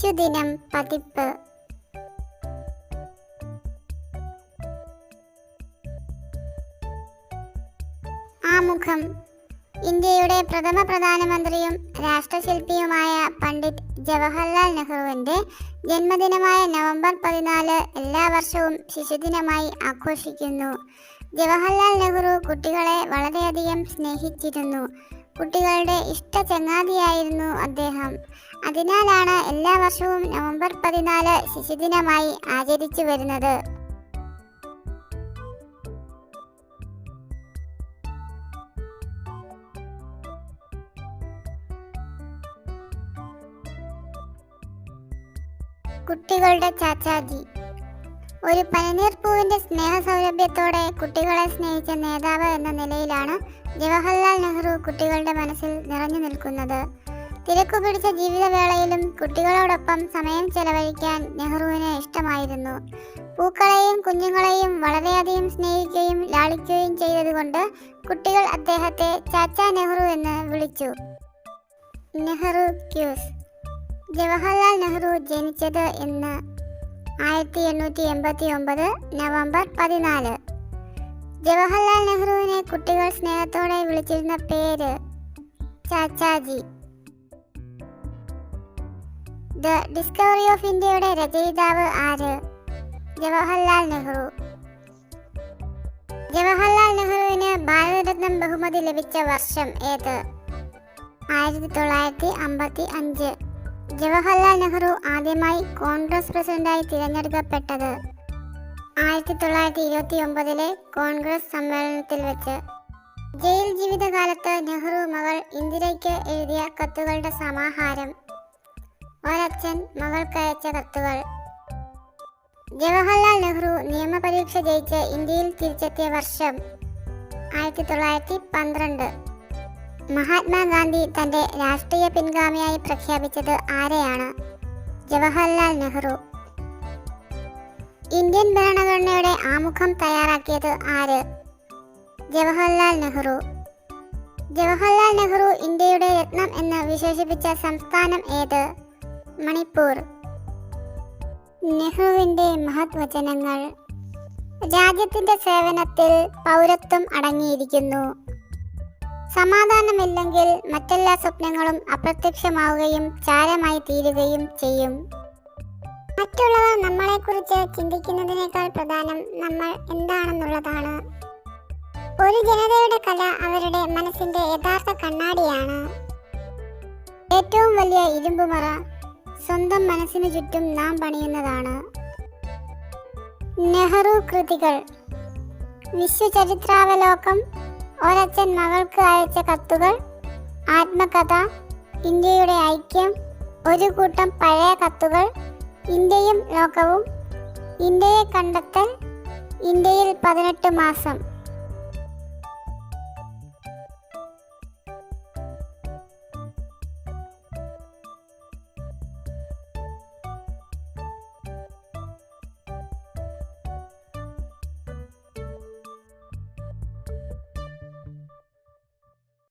ശിശുദിനം പതിപ്പ്. ആമുഖം. ഇന്ത്യയുടെ പ്രഥമ പ്രധാനമന്ത്രിയും രാഷ്ട്രശില്പിയുമായ പണ്ഡിറ്റ് ജവഹർലാൽ നെഹ്റുവിൻ്റെ ജന്മദിനമായ നവംബർ 14 എല്ലാ വർഷവും ശിശുദിനമായി ആഘോഷിക്കുന്നു. ജവഹർലാൽ നെഹ്റു കുട്ടികളെ വളരെയധികം സ്നേഹിച്ചിരുന്നു. കുട്ടികളുടെ ഇഷ്ട ചങ്ങാതിയായിരുന്നു അദ്ദേഹം. അതിനാലാണ് എല്ലാ വർഷവും നവംബർ 14 ശിശുദിനമായി ആചരിച്ചു വരുന്നത്. കുട്ടികളുടെ ചാച്ചാജി. ഒരു പനിനീർപ്പൂവിൻ്റെ സ്നേഹ സൗരഭ്യത്തോടെ കുട്ടികളെ സ്നേഹിച്ച നേതാവ് എന്ന നിലയിലാണ് ജവഹർലാൽ നെഹ്റു കുട്ടികളുടെ മനസ്സിൽ നിറഞ്ഞു നിൽക്കുന്നത്. തിരക്കുപിടിച്ച ജീവിതവേളയിലും കുട്ടികളോടൊപ്പം സമയം ചെലവഴിക്കാൻ നെഹ്റുവിന് ഇഷ്ടമായിരുന്നു. പൂക്കളെയും കുഞ്ഞുങ്ങളെയും വളരെയധികം സ്നേഹിക്കുകയും ലാളിക്കുകയും ചെയ്തതുകൊണ്ട് കുട്ടികൾ അദ്ദേഹത്തെ ചാച്ചാ നെഹ്റു എന്ന് വിളിച്ചു. നെഹ്റു ക്യൂസ്. ജവഹർലാൽ നെഹ്റു ജനിച്ചത് ഇന്ന് 1889 നവംബർ 14. ജവഹർലാൽ നെഹ്റുവിനെ കുട്ടികൾ സ്നേഹത്തോടെ വിളിച്ചിരുന്ന പേര് ചാച്ചാജി. ദ ഡിസ്കവറി ഓഫ് ഇന്ത്യയുടെ രചയിതാവ് ആര്? ജവഹർലാൽ നെഹ്റു. ജവഹർലാൽ നെഹ്റുവിന് ഭാരതരത്നം ബഹുമതി ലഭിച്ച വർഷം ഏത്? 1955. ജവഹർലാൽ നെഹ്റു ആദ്യമായി കോൺഗ്രസ് പ്രസിഡന്റായി തിരഞ്ഞെടുക്കപ്പെട്ടത് 1929 കോൺഗ്രസ് സമ്മേളനത്തിൽ വെച്ച്. ജയിൽ ജീവിതകാലത്ത് നെഹ്റു മകൾ ഇന്ദിരയ്ക്ക് എഴുതിയ കത്തുകളുടെ സമാഹാരം. ഒരച്ഛൻ മകൾക്കയച്ച കത്തുകൾ. ജവഹർലാൽ നെഹ്റു നിയമപരീക്ഷ ജയിച്ച് ഇന്ത്യയിൽ തിരിച്ചെത്തിയ വർഷം 1912. മഹാത്മാഗാന്ധി തൻ്റെ രാഷ്ട്രീയ പിൻഗാമിയായി പ്രഖ്യാപിച്ചത് ആരെയാണ്? ജവഹർലാൽ നെഹ്റു. ഇന്ത്യൻ ഭരണഘടനയുടെ ആമുഖം തയ്യാറാക്കിയത് ആര്? ജവഹർലാൽ നെഹ്റു. ജവഹർലാൽ നെഹ്റു ഇന്ത്യയുടെ രത്നം എന്ന് വിശേഷിപ്പിച്ച സംസ്ഥാനം ഏത്? മണിപ്പൂർ. നെഹ്റുവിൻ്റെ മഹത് വചനങ്ങൾ. രാജ്യത്തിൻ്റെ സേവനത്തിൽ പൗരത്വം അടങ്ങിയിരിക്കുന്നു. സമാധാനമില്ലെങ്കിൽ മറ്റെല്ലാ സ്വപ്നങ്ങളും അപ്രത്യക്ഷമാവുകയും ചാരമായി തീരുകയും ചെയ്യും. മറ്റുള്ളവർ നമ്മളെക്കുറിച്ച് ചിന്തിക്കുന്നതിനേക്കാൾ പ്രധാനം നമ്മൾ എന്താണെന്നുള്ളതാണ്. ഒരു ജനതയുടെ കല അവരുടെ മനസ്സിന്റെ യഥാർത്ഥ കണ്ണാടിയാണ്. ഏറ്റവും വലിയ ഇരുമ്പുമറ സ്വന്തം മനസ്സിനു ചുറ്റും നാം പണിയുന്നതാണ്. നെഹ്റു കൃതികൾ. വിശ്വചരിത്രാവലോകം, ഒരച്ഛൻ മകൾക്ക് അയച്ച കത്തുകൾ, ആത്മകഥ, ഇന്ത്യയുടെ ഐക്യം, ഒരു കൂട്ടം പഴയ കത്തുകൾ, ഇന്ത്യയും ലോകവും, ഇന്ത്യയെ കണ്ടെത്തൽ, ഇന്ത്യയിൽ 18 മാസം.